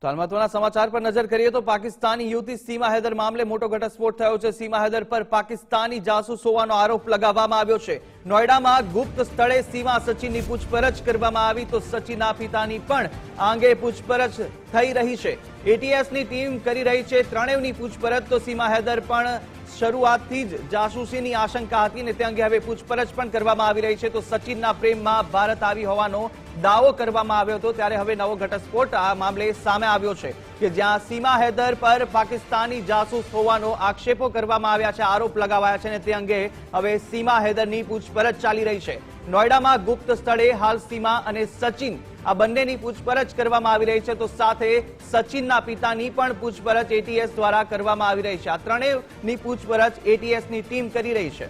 તો હાલ મહત્વના સમાચાર પર નજર કરીએ તો પાકિસ્તાની યુવતી સીમા હૈદર મામલે મોટો ઘટસ્ફોટ થયો છે। સીમા હૈદર પર પાકિસ્તાની જાસૂસ હોવાનો આરોપ લગાવવામાં આવ્યો છે। નોઈડામાં ગુપ્ત સ્થળે સીમા સચિનની પૂછપરછ કરવામાં આવી તો સચિનના પિતાની પણ આ અંગે પૂછપરછ થઈ રહી છે। એટીએસની ટીમ કરી રહી છે ત્રણેયની પૂછપરછ। તો સીમા હૈદર પણ શરૂઆતથી જ જાસૂસીની આશંકા હતી ને તે અંગે હવે પૂછપરછ પણ કરવામાં આવી રહી છે। તો સચિનના પ્રેમમાં ભારત આવી હોવાનો દાવો કરવામાં આવ્યો હતો ત્યારે હવે નવો ઘટસ્ફોટ આ મામલે સામે આવ્યો છે કે જ્યાં સીમા હૈદર પર પાકિસ્તાની જાસૂસ હોવાનો આક્ષેપો કરવામાં આવ્યા છે, આરોપ લગાવાયા છે ને તે અંગે હવે સીમા હૈદરની પૂછપરછ ચાલી રહી છે। નોઈડામાં ગુપ્ત સ્થળે હાલ સીમા અને સચિન આ બંનેની પૂછપરછ કરવામાં આવી રહી છે તો સાથે સચિનના પિતાની પણ પૂછપરછ એટીએસ દ્વારા કરવામાં આવી રહી છે। આ ત્રણેયની પૂછપરછ એટીએસની ટીમ કરી રહી છે।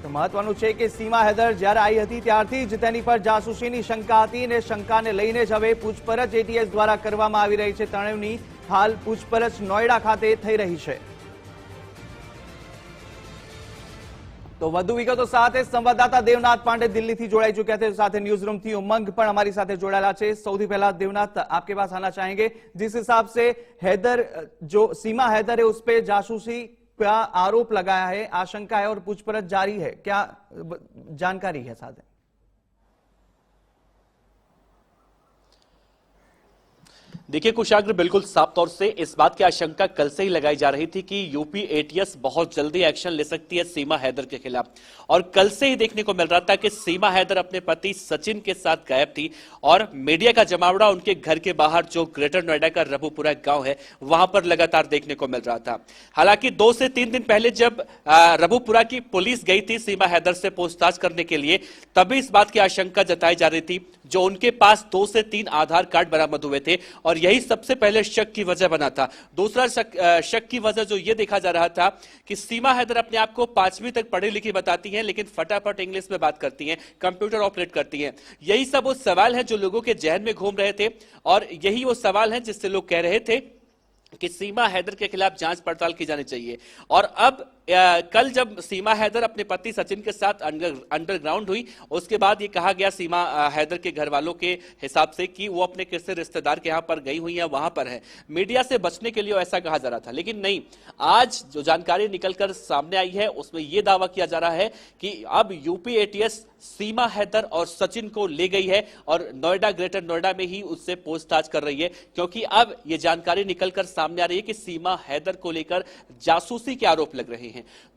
તો મહત્વનું છે કે સીમા હૈદર જ્યારે આવી હતી ત્યારથી જ તેની પર જાસૂસીની શંકા હતી અને શંકાને લઈને જ હવે પૂછપરછ એટીએસ દ્વારા કરવામાં આવી રહી છે। ત્રણેયની હાલ પૂછપરછ નોઈડા ખાતે થઈ રહી છે। તો વધુ વિગતો સાથે સંવાદદાતા દેવનાથ પાંડે દિલ્હીથી જોડાઈ चुके थे, साथ न्यूज रूम थी उमंग पर हमारी साथ जोड़ेला है। सौથી पहला देवनाथ आपके पास आना चाहेंगे, जिस हिसाब से हैदर जो सीमा हैदर है उस पर जासूसी का आरोप लगाया है, आशंका है और पूछपरछ जारी है, क्या जानकारी है साथ? देखिए कुशाग्र, बिल्कुल साफ तौर से इस बात की आशंका कल से ही लगाई जा रही थी कि यूपी एटीएस बहुत जल्दी एक्शन ले सकती है सीमा हैदर के खिलाफ। और कल से ही देखने को मिल रहा था कि सीमा हैदर अपने पति सचिन के साथ गायब थी और मीडिया का जमावड़ा उनके घर के बाहर जो ग्रेटर नोएडा का रबुपुरा गांव है वहां पर लगातार देखने को मिल रहा था। हालांकि 2 से 3 दिन पहले जब रबुपुरा की पुलिस गई थी सीमा हैदर से पूछताछ करने के लिए, तभी इस बात की आशंका जताई जा रही थी। जो उनके पास 2 से 3 आधार कार्ड बरामद हुए थे और यही सबसे पहले शक की वजह बना था। दूसरा शक की वजह जो ये देखा जा रहा था कि सीमा हैदर अपने आप को 5वीं तक पढ़ी लिखी बताती हैं, लेकिन फटाफट इंग्लिश में बात करती हैं, कंप्यूटर ऑपरेट करती हैं। यही सब वो सवाल हैं जो लोगों के जहन में घूम रहे थे और यही वो सवाल हैं जिससे लोग कह रहे थे कि सीमा हैदर के खिलाफ जांच पड़ताल की जानी चाहिए। और अब कल जब सीमा हैदर अपने पति सचिन के साथ अंडरग्राउंड हुई, उसके बाद ये कहा गया सीमा हैदर के घर वालों के हिसाब से कि वो अपने किसी रिश्तेदार के यहाँ पर गई हुई है, वहां पर है। मीडिया से बचने के लिए ऐसा कहा जा रहा था, लेकिन नहीं, आज जो जानकारी निकलकर सामने आई है उसमें यह दावा किया जा रहा है कि अब यूपी एटीएस सीमा हैदर और सचिन को ले गई है और नोएडा, ग्रेटर नोएडा में ही उससे पूछताछ कर रही है, क्योंकि अब यह जानकारी निकलकर सामने आ रही है कि सीमा हैदर को लेकर जासूसी के आरोप लग रहे हैं।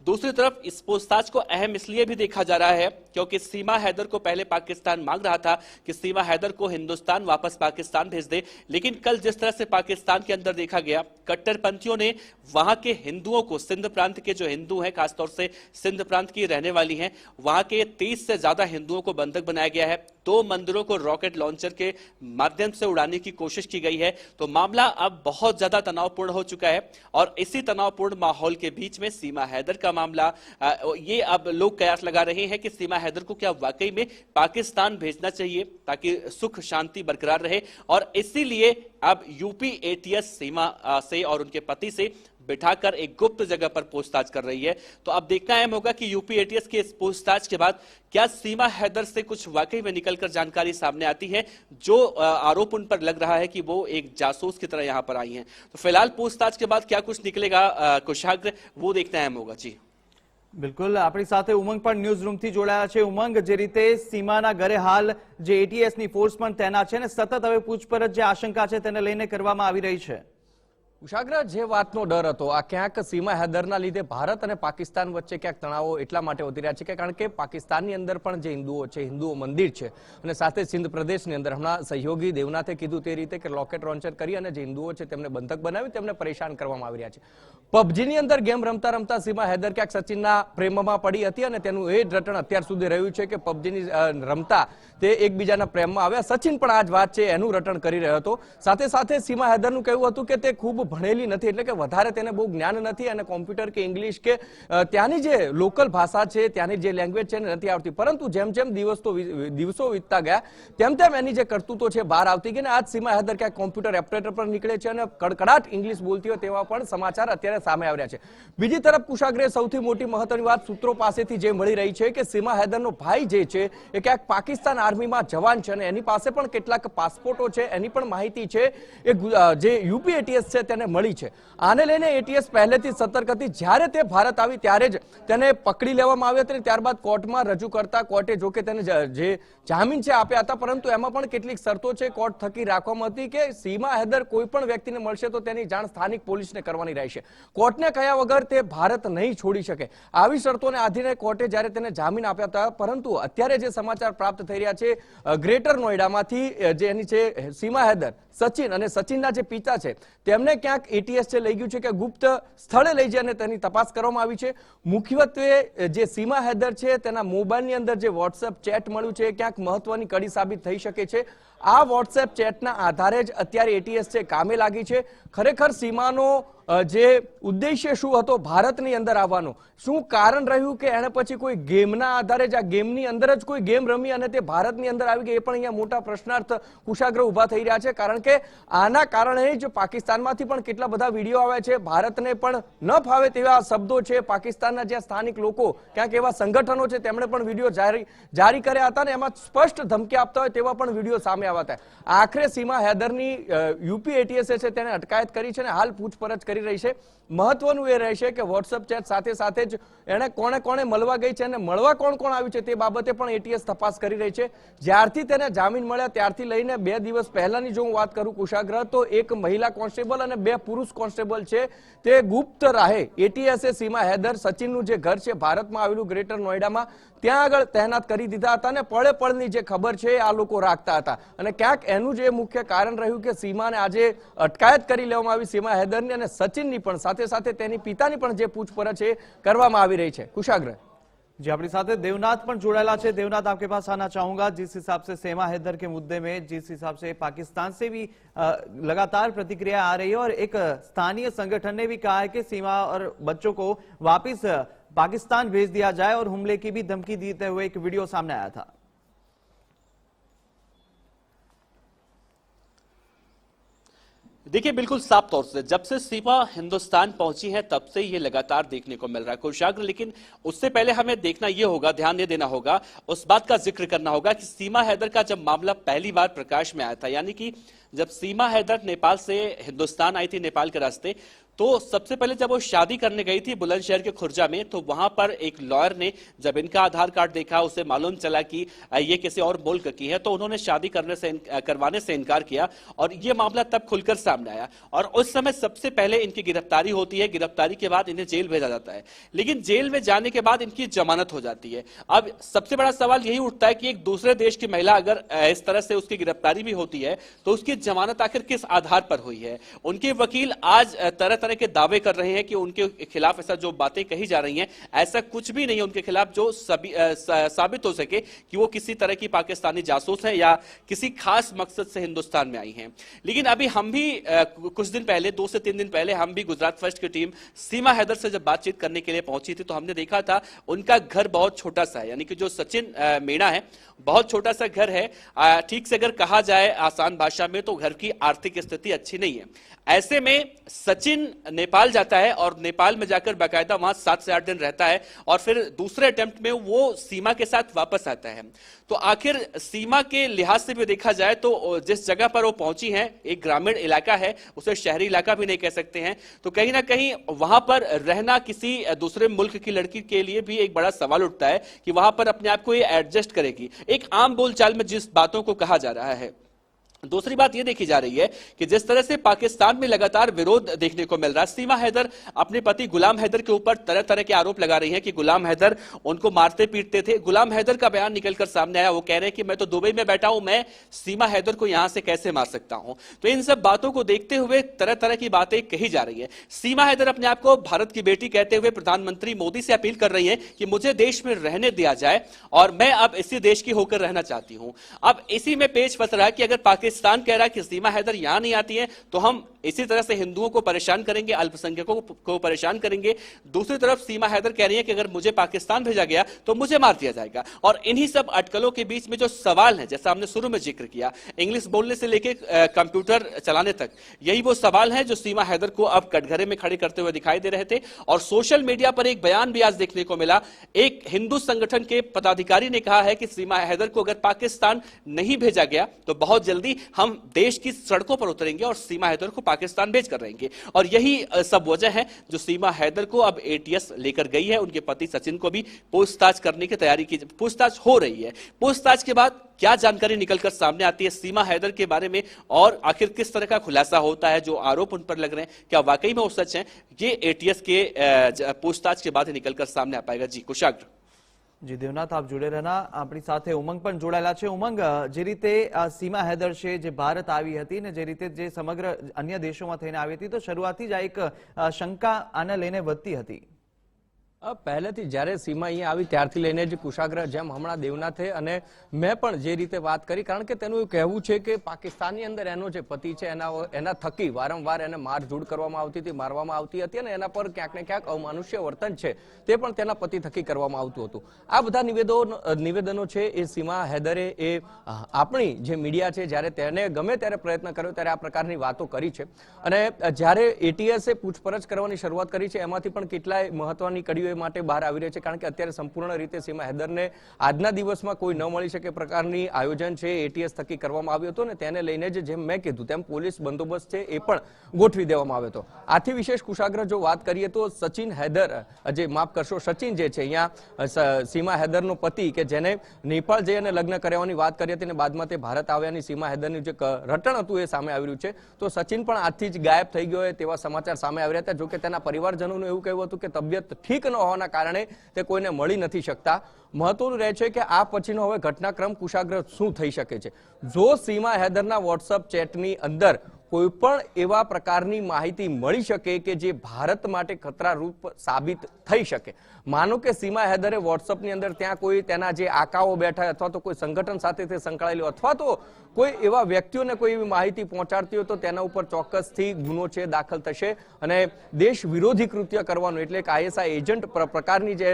दूसरी तरफ इस पूछताछ को अहम इसलिए भी देखा जा रहा है क्योंकि सीमा हैदर को पहले पाकिस्तान मांग रहा था कि सीमा हैदर को हिंदुस्तान वापस पाकिस्तान भेज दे, लेकिन कल जिस तरह से पाकिस्तान के अंदर देखा गया, कट्टरपंथियों ने वहां के हिंदुओं को, सिंध प्रांत के जो हिंदू हैं, खासतौर से सिंध प्रांत की रहने वाली हैं, वहां के 30 से ज्यादा हिंदुओं को बंधक बनाया गया है। 2 मंदिरों को रॉकेट लॉन्चर के माध्यम से उड़ाने की कोशिश की गई है। तो मामला अब बहुत ज्यादा तनावपूर्ण हो चुका है और इसी तनावपूर्ण माहौल के बीच में सीमा हैदर का मामला, ये अब लोग कयास लगा रहे हैं कि सीमा हैदर को क्या वाकई में पाकिस्तान भेजना चाहिए ताकि सुख शांति बरकरार रहे। और इसीलिए अब यूपी एटीएस सीमा से और उनके पति से बिठाकर एक गुप्त जगह पर पूछताछ कर रही है। तो अब देखना अहम होगा कि यूपी एटीएस के इस पूछताछ के बाद क्या सीमा हैदर से कुछ वाकई में निकलकर जानकारी सामने आती है, जो आरोप उन पर लग रहा है कि वो एक जासूस की तरह यहां पर आई हैं। तो फिलहाल पूछताछ के बाद क्या कुछ निकलेगा कुशाग्र, वो देखना अहम होगा। जी बिल्कुल, अपनी साथे उमंग पर न्यूज रूम थी जोड़ाया छे। उमंग, जे रीते सीमाना घरे हाल जे एटीएस ની ફોર્સ પણ તૈનાત છે ને સતત હવે પૂછપરછ જે આશંકા છે તેને લઈને કરવામાં આવી રહી છે। ઉષાગ્ર, જે વાતનો ડર હતો આ ક્યાંક સીમા હૈદરના લીધે ભારત અને પાકિસ્તાન વચ્ચે ક્યાંક તણાવો એટલા માટે વધી રહ્યા છે કે કારણ કે પાકિસ્તાનની અંદર પણ જે હિન્દુઓ છે, હિન્દુઓ મંદિર છે અને સાથે સિંધ પ્રદેશની અંદર હમણાં સહયોગી દેવનાથે કીધું તે રીતે કે રોકેટ લોન્ચર કરી અને જે હિન્દુઓ છે તેમને બંધક બનાવી તેમને પરેશાન કરવામાં આવી રહ્યા છે। પબજીની અંદર ગેમ રમતા રમતા સીમા હૈદર ક્યાંક સચિનના પ્રેમમાં પડી હતી અને તેનું એ જ રટણ અત્યાર સુધી રહ્યું છે કે પબજીની રમતા તે એકબીજાના પ્રેમમાં આવ્યા। સચિન પણ આ જ વાત છે એનું રટણ કરી રહ્યો હતો। સાથે સાથે સીમા હૈદરનું કહેવું હતું કે તે ખૂબ ભણેલી નથી, એટલે કે વધારે તેને બહુ જ્ઞાન નથી અને કોમ્પ્યુટર કે ઇંગ્લિશ કે ત્યાંની જે લોકલ ભાષા છે, ત્યાંની જે લેંગ્વેજ છે નથી આવતી. પરંતુ જેમ જેમ દિવસો વીતતા ગયા તેમ તેમ એની જે કરતૂતો છે બહાર આવતી ગઈ. આજ સીમા હૈદર ક્યાંક કોમ્પ્યુટર ઓપરેટર પર નીકળે છે અને કડકડાટ ઇંગ્લિશ બોલતી હોય તેવા પણ સમાચાર અત્યારે સામે આવ્યા છે. બીજી તરફ કુશાગ્રે સૌથી મોટી મહત્વની વાત સૂત્રો પાસેથી જે મળી રહી છે કે સીમા હૈદરનો ભાઈ જે છે એ ક્યાંક પાકિસ્તાન આર્મીમાં જવાન છે અને એની પાસે પણ કેટલાક પાસપોર્ટો છે, એની પણ માહિતી છે એ જે યુપી એટીએસ છે તેને મળી છે. આને લઈને એટીએસ પહેલેથી સતર્ક હતી. જ્યારે તે ભારત આવી ત્યારે જ તેને પકડી લેવામાં આવ્યો હતો અને ત્યારબાદ કોર્ટમાં રજૂ કરતા કોર્ટે જોકે તેને જે જામીન છે આપ્યા હતા, પરંતુ એમાં પણ કેટલીક શરતો છે કોર્ટ થકી રાખવામાં હતી કે સીમા હૈદર કોઈ પણ વ્યક્તિને મળશે તો તેની જાણ સ્થાનિક પોલીસને કરવાની રહેશે. કોર્ટને કહ્યા વગર તે ભારત નહીં છોડી શકે. આવી શરતોને આધીને કોર્ટે જ્યારે તેને જામીન આપ્યા હતા. પરંતુ અત્યારે જે સમાચાર પ્રાપ્ત થઈ રહ્યા છે ગ્રેટર નોઈડામાંથી, જે એની છે સીમા હૈદર, સચિન અને સચિનના જે પિતા છે તેમને ક્યાંક એટીએસ લઈ ગયું છે કે ગુપ્ત સ્થળે લઈ જઈને તેની તપાસ કરવામાં આવી છે. મુખ્યત્વે જે સીમા હૈદર છે તેના મોબાઈલની અંદર જે વોટ્સએપ ચેટ મળ્યું છે ક્યાંક મહત્વની કડી સાબિત થઈ શકે છે. આ વોટ્સએપ ચેટના આધારે જ અત્યારે એટીએસ છે કામે લાગી છે. ખરેખર સીમાનો જે ઉદ્દેશ્ય શું હતો ભારતની અંદર આવવાનો, શું કારણ રહ્યું કે એને પછી કોઈ ગેમના આધારે જ આ ગેમની અંદર જ કોઈ ગેમ રમી અને તે ભારતની અંદર આવી ગઈ, એ પણ અહીંયા મોટા પ્રશ્નાર્થ કુશાગ્ર ઉભા થઈ રહ્યા છે. કારણ કે આના કારણે જ પાકિસ્તાનમાંથી પણ કેટલા બધા વિડીયો આવ્યા છે. ભારતને પણ ન ફાવે તેવા શબ્દો છે. પાકિસ્તાનના જે સ્થાનિક લોકો, ક્યાંક એવા સંગઠનો છે તેમણે પણ વિડીયો જારી કર્યા હતા અને એમાં સ્પષ્ટ ધમકી આપતા હોય તેવા પણ વિડીયો સામે આવ્યા હતા. આખરે સીમા હૈદરની યુપી એટીએસ છે તેને અટકાયત કરી છે અને હાલ પૂછપરછ કરી રહી છે. મહત્વનું એ રહેશે કે વોટ્સએપ ચેટ સાથે સાથે જ એને કોણે કોણે મળવા ગઈ છે અને મળવા કોણ કોણ આવ્યું છે તે બાબતે પણ એટીએસ તપાસ કરી રહી છે. જ્યારથી તેને જામીન મળ્યા ત્યારથી લઈને 2 દિવસ પહેલાની જો હું વાત કરું કુશાગ્ર, તો એક મહિલા કોન્સ્ટેબલ અને 2 પુરુષ કોન્સ્ટેબલ છે તે ગુપ્ત રાહે એટીએસે સીમા હૈદર, સચિનનું જે ઘર છે ભારતમાં આવેલું ગ્રેટર નોઈડામાં, ત્યાં આગળ તૈનાત કરી દીધા હતા અને પળે પળની જે ખબર છે આ લોકો રાખતા હતા. અને ક્યાંક એનું જે મુખ્ય કારણ રહ્યું કે સીમાને આજે અટકાયત કરી લેવામાં આવી, સીમા હૈદરની અને સચિનની પણ, સાથે સાથે તેની પિતાની પણ જે પૂછપરછ છે કરવામાં આવી રહી છે. कुशाग्र जी अपनी साथ देवनाथ पर जोड़ेला है। देवनाथ, आपके पास आना चाहूंगा। जिस हिसाब से सीमा हैदर के मुद्दे में जिस हिसाब से पाकिस्तान से भी लगातार प्रतिक्रिया आ रही है और एक स्थानीय संगठन ने भी कहा है कि सीमा और बच्चों को वापस पाकिस्तान भेज दिया जाए और हमले की भी धमकी देते हुए एक वीडियो सामने आया था। देखिए, बिल्कुल साफ तौर से जब से सीमा हिंदुस्तान पहुंची है तब से ये लगातार देखने को मिल रहा है कुशाग्र। लेकिन उससे पहले हमें देखना ये होगा, ध्यान ये देना होगा, उस बात का जिक्र करना होगा कि सीमा हैदर का जब मामला पहली बार प्रकाश में आया था, यानी कि जब सीमा हैदर नेपाल से हिंदुस्तान आई थी नेपाल के रास्ते, तो सबसे पहले जब वो शादी करने गई थी बुलंदशहर के खुर्जा में, तो वहां पर एक लॉयर ने जब इनका आधार कार्ड देखा, उसे मालूम चला कि ये किसी और मुल्क की है, तो उन्होंने शादी करवाने से इनकार किया और ये मामला तब खुलकर सामने आया। और उस समय सबसे पहले इनकी गिरफ्तारी होती है, गिरफ्तारी के बाद इन्हें जेल भेजा जाता है। लेकिन जेल में जाने के बाद इनकी जमानत हो जाती है। अब सबसे बड़ा सवाल यही उठता है कि एक दूसरे देश की महिला अगर इस तरह से उसकी गिरफ्तारी भी होती है तो उसकी जमानत आखिर किस आधार पर हुई है। उनके वकील आज तरह तरह के दावे कर रहे हैं कि उनके खिलाफ ऐसा जो बातें कही जा रही हैं, ऐसा कुछ भी नहीं है उनके खिलाफ जो साबित हो सके कि वो किसी तरह की पाकिस्तानी जासूस है या किसी खास मकसद से हिंदुस्तान में आई हैं। लेकिन अभी हम भी कुछ दिन पहले, 2 से 3 दिन पहले, हम भी गुजरात फर्स्ट की टीम सीमा हैदर से जब बातचीत करने के लिए पहुंची थी तो हमने देखा था उनका घर बहुत छोटा सा है, यानी कि जो सचिन मीणा है बहुत छोटा सा घर है। ठीक से अगर कहा जाए आसान भाषा में तो घर की आर्थिक स्थिति अच्छी नहीं है। ऐसे में सचिन नेपाल जाता है और नेपाल में जाकर बाकायदा वहां 7 से 8 दिन रहता है और फिर दूसरे अटेम्प्ट में वो सीमा के साथ वापस आता है। तो आखिर सीमा के लिहाज से भी देखा जाए तो जिस जगह पर वो पहुंची है एक ग्रामीण इलाका है, उसे शहरी इलाका भी नहीं कह सकते हैं, तो कहीं ना कहीं वहां पर रहना किसी दूसरे मुल्क की लड़की के लिए भी एक बड़ा सवाल उठता है कि वहां पर अपने आप को ये एडजस्ट करेगी। एक आम बोलचाल में जिस बातों को कहा जा रहा है। दूसरी बात यह देखी जा रही है कि जिस तरह से पाकिस्तान में लगातार विरोध देखने को मिल रहा है, सीमा हैदर अपने पति गुलाम हैदर के ऊपर तरह तरह के आरोप लगा रही हैं कि गुलाम हैदर उनको मारते पीटते थे। गुलाम हैदर का बयान निकलकर सामने आया, वो कह रहे हैं कि मैं तो दुबई में बैठा हूं, मैं सीमा हैदर को यहां से कैसे मार सकता हूं। तो इन सब बातों को देखते हुए तरह तरह की बातें कही जा रही है। सीमा हैदर अपने आप को भारत की बेटी कहते हुए प्रधानमंत्री मोदी से अपील कर रही है कि मुझे देश में रहने दिया जाए और मैं अब इसी देश की होकर रहना चाहती हूं। अब इसी में पेच फंस रहा है कि अगर पाकिस्तान पाकिस्तान कह रहा है कि सीमा हैदर यहां नहीं आती है तो हम इसी तरह से हिंदुओं को परेशान करेंगे, अल्पसंख्यकों को परेशान करेंगे। दूसरी तरफ सीमा हैदर कह रही है कि अगर मुझे पाकिस्तान भेजा गया तो मुझे मार दिया जाएगा। और इन्हीं सब अटकलों के बीच में जो सवाल है, जैसा हमने शुरू में जिक्र किया, इंग्लिश बोलने से लेके कंप्यूटर चलाने तक, यही वो सवाल है जो सीमा हैदर को अब कटघरे में खड़े करते हुए दिखाई दे रहे थे। और सोशल मीडिया पर एक बयान भी आज देखने को मिला। एक हिंदू संगठन के पदाधिकारी ने कहा है कि सीमा हैदर को अगर पाकिस्तान नहीं भेजा गया तो बहुत जल्दी हम देश की सड़कों पर उतरेंगे और सीमा हैदर को पाकिस्तान भेज कर रहेंगे। और यही सब वजह है जो सीमा हैदर को अब एटीएस लेकर गई है। उनके पति सचिन को भी पूछताछ करने की तैयारी की, पूछताछ हो रही है। पूछताछ के बाद क्या जानकारी निकलकर सामने आती है सीमा हैदर के बारे में और आखिर किस तरह का खुलासा होता है, जो आरोप उन पर लग रहे हैं क्या वाकई में वो सच है, ये एटीएस के पूछताछ के बाद ही निकलकर सामने आ पाएगा। जी कुशाग्र। જી દેવનાથ, આપ જોડે રહેના। આપણી સાથે ઉમંગ પણ જોડાયેલા છે। ઉમંગ, જે રીતે સીમા हैदर છે જે ભારત આવી હતી ને જે રીતે જે સમગ્ર અન્ય દેશોમાં થઈને આવી હતી, તો શરૂઆતથી જ આ એક શંકા આને લઈને વધતી હતી। પહેલેથી જ્યારે સીમા અહીંયા આવી ત્યારથી લઈને જ કુશાગ્ર, જેમ હમણાં દેવનાથે અને મેં પણ જે રીતે વાત કરી, કારણ કે તેનું એવું કહેવું છે કે પાકિસ્તાનની અંદર એનો જે પતિ છે એના થકી વારંવાર એને મારઝૂડ કરવામાં આવતી હતી, મારવામાં આવતી હતી અને એના પર ક્યાંક ને ક્યાંક અમાનુષ્ય વર્તન છે તે પણ તેના પતિ થકી કરવામાં આવતું હતું। આ બધા નિવેદનો છે એ સીમા हैदरे એ આપણી જે મીડિયા છે જ્યારે તેને ગમે ત્યારે પ્રયત્ન કર્યો ત્યારે આ પ્રકારની વાતો કરી છે। અને જ્યારે એટીએસે પૂછપરછ કરવાની શરૂઆત કરી છે એમાંથી પણ કેટલાય મહત્વની કડીઓ માટે બહાર આવી રહી છે, કારણ કે અત્યારે સંપૂર્ણ રીતે સીમા हैदरને આજના દિવસમાં કોઈ ન મળી શકે પ્રકારની આયોજન છે એટીએસ થકી કરવામાં આવ્યું હતું ને તેને લઈને જ જેમ મેં કીધું તેમ પોલીસ બંદોબસ્ત છે એ પણ ગોઠવી દેવામાં આવ્યો હતો। આથી વિશેષ કુશાગ્ર જો વાત કરીએ તો સચિન हैदर, જે માફ કરશો સચિન જે છે અહીંયા સીમા हैदरનો પતિ કે જેને નેપાળ જઈ અને લગ્ન કરાવવાની વાત કરી હતી અને બાદમાં તે ભારત આવ્યાની સીમા हैदरનું જે રટણ હતું એ સામે આવી રહ્યું છે। તો સચિન પણ આજથી જ ગાયબ થઈ ગયો હોય તેવા સમાચાર સામે આવી રહ્યા હતા। જોકે તેના પરિવારજનોનું એવું કહેવું હતું કે તબિયત ઠીક ન હોવાના કારણે તે કોઈને મળી નથી શકતા। મહત્વનું રહે છે કે આ પછીનો હવે ઘટનાક્રમ કુશાગ્ર શું થઈ શકે છે। જો સીમા हैदરના વોટ્સઅપ ચેટની અંદર કોઈ પણ એવા પ્રકારની માહિતી મળી શકે કે જે ભારત માટે ખતરારૂપ સાબિત થઈ શકે, માનો કે સીમા हैदરે વોટ્સઅપની અંદર ત્યાં કોઈ તેના જે આકાઓ બેઠા અથવા તો કોઈ સંગઠન સાથે તે સંકળાયેલું અથવા તો કોઈ એવા વ્યક્તિઓને કોઈ એવી માહિતી પહોંચાડતી હોય તો તેના ઉપર ચોક્કસથી ગુનો છે દાખલ થશે અને દેશ વિરોધી કૃત્ય કરવાનું એટલે કે આઈએસઆઈ એજન્ટ પ્રકારની જે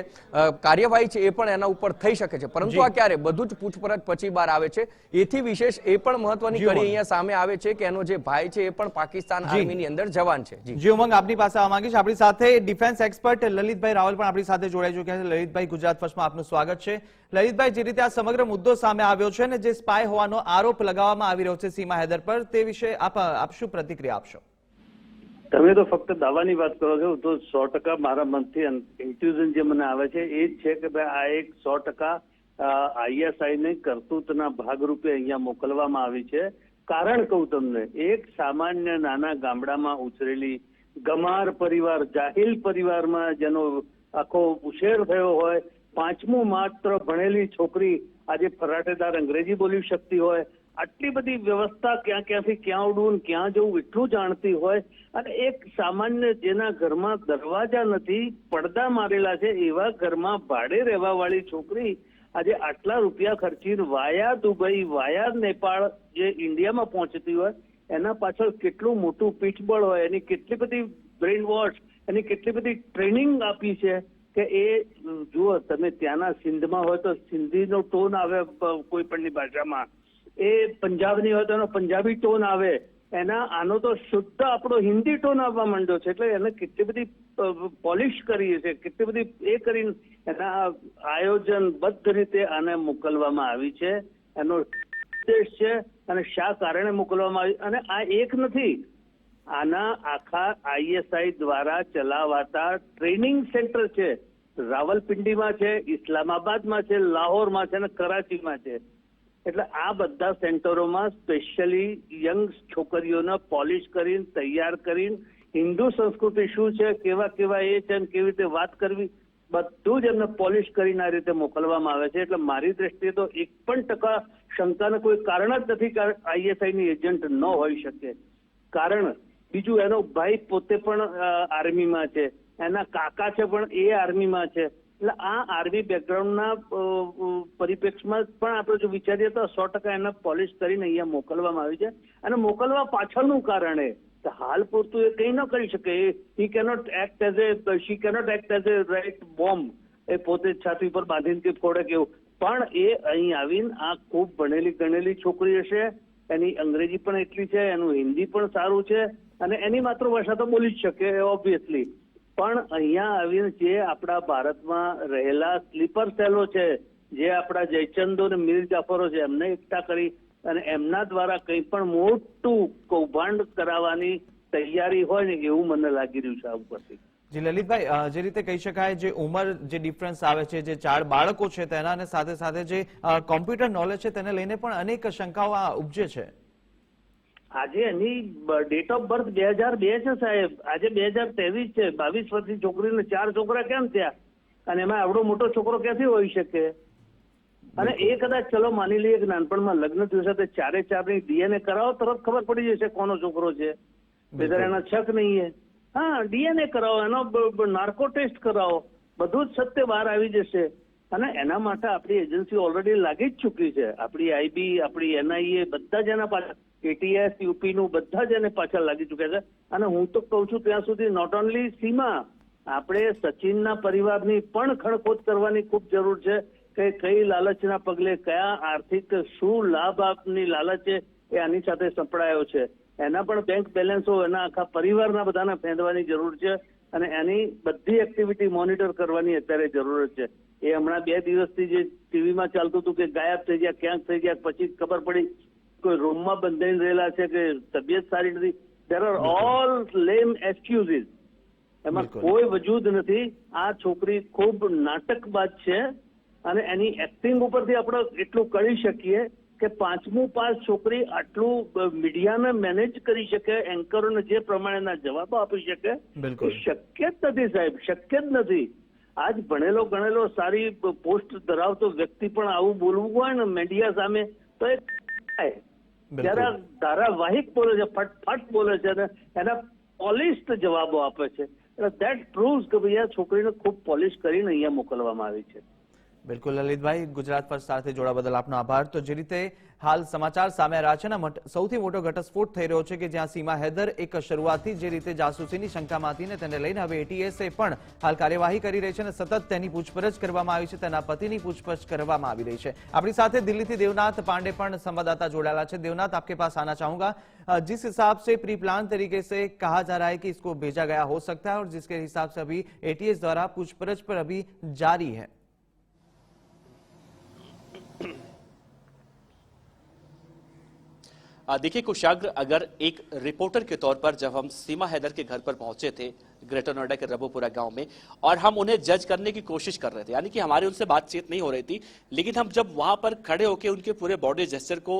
કાર્યવાહી છે એ પણ એના ઉપર થઈ શકે છે। પરંતુ આ ક્યારે બધું જ પૂછપરછ પછી બહાર આવે છે। એથી વિશેષ એ પણ મહત્વની કડી અહીંયા સામે આવે છે કે એનો જે ભાઈ છે એ પણ પાકિસ્તાન આર્મીની અંદર જવાન છે। જી ઉમંગ, આપની પાસે આવવા માંગીશ। આપણી સાથે ડિફેન્સ એક્સપર્ટ લલિતભાઈ રાવલ પણ આપણી સાથે જોડાઈ ચૂક્યા છે। લલિતભાઈ, ગુજરાત ફર્સ્ટમાં આપનું સ્વાગત છે। લલિતભાઈ, જે રીતે આ સમગ્ર મુદ્દો સામે આવ્યો છે ને જે સ્પાય હોવાનો આરોપ લગાવવામાં આવી રહ્યો છે સીમા हैदर પર, તે વિશે આપ શું પ્રતિક્રિયા આપશો? તમે તો ફક્ત દાવાની વાત કરો છો, તો 100% મારા મનથી ઇન્ટ્યુઝન જે મને આવે છે એ જ છે કે ભાઈ આ એક 100% આઈએસઆઈ ને કરતૂતના ભાગરૂપે અહીંયા મોકલવામાં આવી છે। કારણ કહું તમને, એક સામાન્ય નાના ગામડામાં ઉછરેલી ગમાર પરિવાર, જાહિલ પરિવારમાં જેનો આખો ઉછેર થયો હોય, 5મું માત્ર ભણેલી છોકરી આજે ફરાટેદાર અંગ્રેજી બોલી શકતી હોય, આટલી બધી વ્યવસ્થા ક્યાંથી ક્યાં ઉડવું ક્યાં જવું એટલું જાણતી હોય, અને એક સામાન્ય જેના ઘરમાં દરવાજા નથી, પડદા મારેલા છે એવા ઘરમાં ભાડે રહેવા વાળી છોકરી આજે આટલા રૂપિયા ખર્ચીને વાયા દુબઈ, વાયા નેપાળ જે ઇન્ડિયામાં પહોંચતી હોય, એના પાછળ કેટલું મોટું પીઠબળ હોય, એની કેટલી બધી બ્રેઇન વોશ, એની કેટલી બધી ટ્રેનિંગ આપી છે કે એ જુઓ તમે ત્યાંના સિંધમાં હોય તો સિંધીનો ટોન આવે કોઈ પણની ભાષામાં, એ પંજાબની હોય તો એનો પંજાબી ટોન આવે, આનો તો શુદ્ધ આપણો હિન્દી ટોન આવવા માંડ્યો છે। એટલે એને કેટલી બધી પોલિશ કરી છે, કેટલી બધી એ કરીને એના આયોજનબદ્ધ રીતે આને મોકલવામાં આવી છે, એનો ઉદ્દેશ છે અને શા કારણે મોકલવામાં આવી। અને આ એક નથી, આના આખા આઈએસઆઈ દ્વારા ચલાવાતા ટ્રેનિંગ સેન્ટર છે, રાવલપિંડીમાં છે, ઇસ્લામાબાદમાં છે, લાહોરમાં છે અને કરાચીમાં છે। એટલે આ બધા સેન્ટરોમાં સ્પેશિયલી યંગ છોકરીઓને પોલિશ કરીને તૈયાર કરીને હિન્દુ સંસ્કૃતિ શું છે, કેવા કેવા એ છે અને કેવી રીતે વાત કરવી, બધું જ એમને પોલિશ કરીને આ રીતે મોકલવામાં આવે છે। એટલે મારી દ્રષ્ટિએ તો 1% શંકાને કોઈ કારણ જ નથી કે આઈએસઆઈની એજન્ટ ન હોઈ શકે। કારણ બીજું, એનો ભાઈ પોતે પણ આર્મીમાં છે, એના કાકા છે પણ એ આર્મીમાં છે, એટલે આ આર્મી બેકગ્રાઉન્ડના પરિપ્રેક્ષમાં પણ આપણે જો વિચારીએ તો 100% એને પોલિશ કરીને અહીંયા મોકલવામાં આવી છે. અને મોકલવા પાછળનું કારણ એ હાલ પૂરતું એ કંઈ ન કરી શકે. She cannot act as a right bomb. એ પોતે છાતી પર બાંધીને ફોડે કેવું. પણ એ અહીં આવીને આ ખૂબ ભણેલી ગણેલી છોકરી હશે. એની અંગ્રેજી પણ એટલી છે, એનું હિન્દી પણ સારું છે, અને એની માતૃભાષા તો બોલી જ શકે ઓબ્વિયસલી. પણ અહીંયા આવીને જે આપણા ભારતમાં રહેલા સ્લીપર સેલો છે, જે આપણા જયચંદો અને મીર જાફરો છે, એમને એકઠા કરી અને એમના દ્વારા કંઈ પણ મોટું કૌભાંડ કરાવવાની તૈયારી હોય ને એવું મને લાગી રહ્યું છે આ ઉપરથી. જી લલિતભાઈ, જે રીતે કહી શકાય જે ઉંમર જે ડિફરન્સ આવે છે, જે 4 બાળકો છે તેના, અને સાથે સાથે જે કોમ્પ્યુટર નોલેજ છે તેને લઈને પણ અનેક શંકાઓ ઉપજે છે. આજે એની ડેટ ઓફ બર્થ 2002 છે સાહેબ. આજે 2023 છે. 22 વર્ષની છોકરીને 4 છોકરા કેમ થયા? અને એમાં આવડો મોટો છોકરો ક્યાંથી હોઈ શકે? અને એ કદાચ ચલો માની લઈએ કે નાનપણમાં લગ્ન થયું છે તો 4 ડીએનએ કરાવો, તરત ખબર પડી જશે કોનો છોકરો છે. બેદર એના શક નહીં. હા, ડીએનએ કરાવો, એનો નાર્કો ટેસ્ટ કરાવો, બધું જ સત્ય બહાર આવી જશે. અને એના માટે આપણી એજન્સી ઓલરેડી લાગી જ ચૂકી છે. આપણી આઈબી, આપણી એનઆઈએ બધા જ એના પાછળ, એટીએસ, યુપીનું બધા જ એને પાછળ લાગી ચૂક્યા છે. અને હું તો કહું છું ત્યાં સુધી નોટ ઓનલી સીમા, આપણે સચિનના પરિવારની પણ ખણખોદ કરવાની ખૂબ જરૂર છે કે કઈ લાલચના પગલે કયા આર્થિક શું લાભ આપની લાલચ છે એ આની સાથે સંકળાયો છે. એના પણ બેંક બેલેન્સો એના આખા પરિવારના બધાને ફેંદવાની જરૂર છે. અને એની બધી એક્ટિવિટી મોનિટર કરવાની અત્યારે જરૂરત છે. એ હમણાં 2 દિવસથી જે ટીવીમાં ચાલતું હતું કે ગાયબ થઈ ગયા, ક્યાંક થઈ ગયા, પછી ખબર પડી કોઈ રૂમમાં બંધાઈને રહેલા છે કે તબિયત સારી નથી. There are all lame excuses. એમાં કોઈ વજૂદ નથી. આ છોકરી ખૂબ નાટકબાજ છે. અને એની એક્ટિંગ ઉપરથી આપણે એટલું કરી શકીએ કે 5મું પાસ છોકરી આટલું મીડિયાને મેનેજ કરી શકે, એન્કરોને જે પ્રમાણેના જવાબો આપી શકે, એ શક્ય જ નથી સાહેબ, શક્ય જ નથી. આજ ભણેલો ગણેલો સારી પોસ્ટ ધરાવતો વ્યક્તિ પણ આવું બોલવું હોય ને મીડિયા સામે તો એ થાય. ત્યારે ધારાવાહિક બોલે છે, ફટફટ બોલે છે અને એના પોલિશ્ડ જવાબો આપે છે. એટલે ધેટ પ્રૂવ્સ કે ભાઈ આ છોકરીને ખૂબ પોલિશ કરીને અહીંયા મોકલવામાં આવી છે. બિલકુલ લલિતભાઈ, ગુજરાત પર સાથે જોડા બદલ આપનો આભાર. તો જે રીતે હાલ સમાચાર સામે આવ્યા છે ને, સૌથી મોટો ઘટસ્ફોટ થઈ રહ્યો છે કે જ્યાં સીમા હૈદર એક શરૂઆતથી જે રીતે જાસૂસીની શંકામાં હતી ને તેને લઈને હવે એટીએસએ પણ હાલ કાર્યવાહી કરી રહી છે અને સતત તેની પૂછપરછ કરવામાં આવી છે, તેના પતિની પૂછપરછ કરવામાં આવી રહી છે. આપણી સાથે દિલ્હીથી देवनाथ पांडे પણ संवाददाता जोड़ा है. देवनाथ, आपके पास आना चाहूंगा. जिस हिसाब से प्री प्लान तरीके से कहा जा रहा है कि इसको भेजा गया हो सकता है और जिसके हिसाब से अभी एटीएस द्वारा पूछपरछ पर अभी जारी है. देखिए कुशाग्र, अगर एक रिपोर्टर के तौर पर जब हम सीमा हैदर के घर पर पहुंचे थे ग्रेटर नोएडा के रबोपुरा गांव में, और हम उन्हें जज करने की कोशिश कर रहे थे, यानी कि हमारी उनसे बातचीत नहीं हो रही थी, लेकिन हम जब वहां पर खड़े होकर उनके पूरे बॉडी जेस्चर को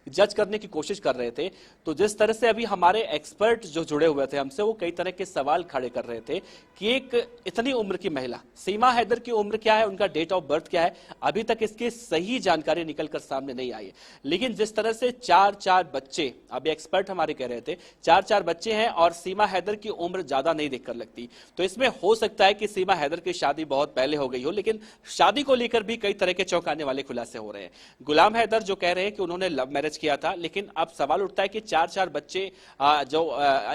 जज करने की कोशिश कर रहे थे, तो जिस तरह से अभी हमारे एक्सपर्ट जो जुड़े हुए थे हमसे, वो कई तरह के सवाल खड़े कर रहे थे कि एक इतनी उम्र की महिला, सीमा हैदर की उम्र क्या है, उनका डेट ऑफ बर्थ क्या है, अभी तक इसकी सही जानकारी निकलकर सामने नहीं आई है. लेकिन जिस तरह से 4 बच्चे, अभी एक्सपर्ट हमारे कह रहे थे 4 बच्चे हैं और सीमा हैदर की उम्र ज्यादा नहीं देखकर लगती, तो इसमें हो सकता है कि सीमा हैदर की शादी बहुत पहले हो गई हो. लेकिन शादी को लेकर भी कई तरह के चौंकाने वाले खुलासे हो रहे हैं. गुलाम हैदर जो कह रहे हैं कि उन्होंने लव मैरिज किया था, लेकिन अब सवाल उठता है कि 4 बच्चे जो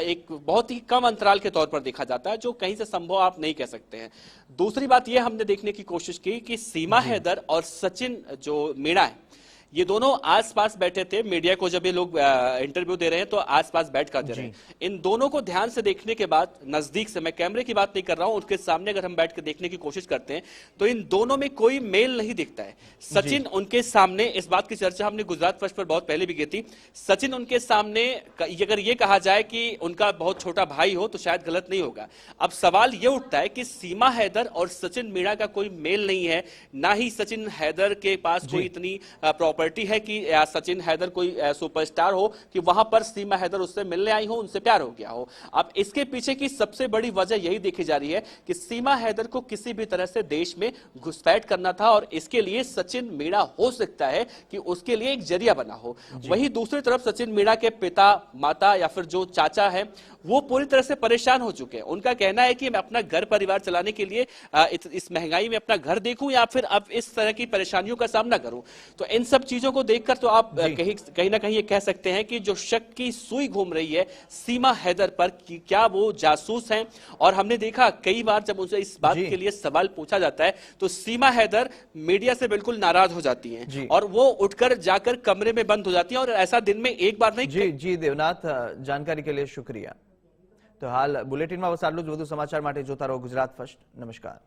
एक बहुत ही कम अंतराल के तौर पर देखा जाता है, जो कहीं से संभव आप नहीं कह सकते हैं. दूसरी बात यह हमने देखने की कोशिश की कि सीमा हैदर और सचिन जो मीणा है, ये दोनों आसपास बैठे थे. मीडिया को जब ये लोग इंटरव्यू दे रहे हैं तो आसपास बैठ कर दे रहे हैं. इन दोनों को ध्यान से देखने के बाद, नजदीक से, मैं कैमरे की बात नहीं कर रहा हूं, उनके सामने अगर हम बैठ कर देखने की कोशिश करते हैं तो इन दोनों में कोई मेल नहीं दिखता है. सचिन उनके सामने, इस बात की चर्चा हमने गुजरात फर्स्ट पर बहुत पहले भी की थी, सचिन उनके सामने अगर ये कहा जाए कि उनका बहुत छोटा भाई हो तो शायद गलत नहीं होगा. अब सवाल ये उठता है कि सीमा हैदर और सचिन मीणा का कोई मेल नहीं है, ना ही सचिन हैदर के पास कोई इतनी प्रॉपर्टी है कि सचिन हैदर कोई सुपरस्टार हो कि वहां पर सीमा हैदर उससे मिलने आई हो, उनसे प्यार हो गया हो. अब इसके पीछे की सबसे बड़ी वजह यही देखी जा रही है कि सीमा हैदर को किसी भी तरह से देश में घुसपैठ करना था और इसके लिए सचिन मीणा हो सकता है कि उसके लिए एक जरिया बना हो. वहीं दूसरी तरफ सचिन मीणा के पिता, माता या फिर जो चाचा है, वो पूरी तरह से परेशान हो चुके हैं। उनका कहना है कि मैं अपना घर परिवार चलाने के लिए इस महंगाई में अपना घर देखूं या फिर अब इस तरह की परेशानियों का सामना करूं। तो इन सब चीजों को देखकर तो आप कहीं ना कहीं ये कह सकते हैं कि जो शक की सुई घूम रही है सीमा हैदर पर कि क्या वो जासूस हैं। और हमने देखा कई बार जब उनसे इस बात के लिए सवाल पूछा जाता है तो सीमा हैदर मीडिया से बिल्कुल नाराज हो जाती हैं और वो उठकर जाकर कमरे में बंद हो जाती हैं। और ऐसा दिन में एक बार नहीं। जी देवनाथ, जानकारी के लिए शुक्रिया। तो हाल बुलेटिन में बस आटલું જ। વધુ સમાચાર માટે જોતા રહો ગુજરાત ફર્સ્ટ। નમસ્કાર।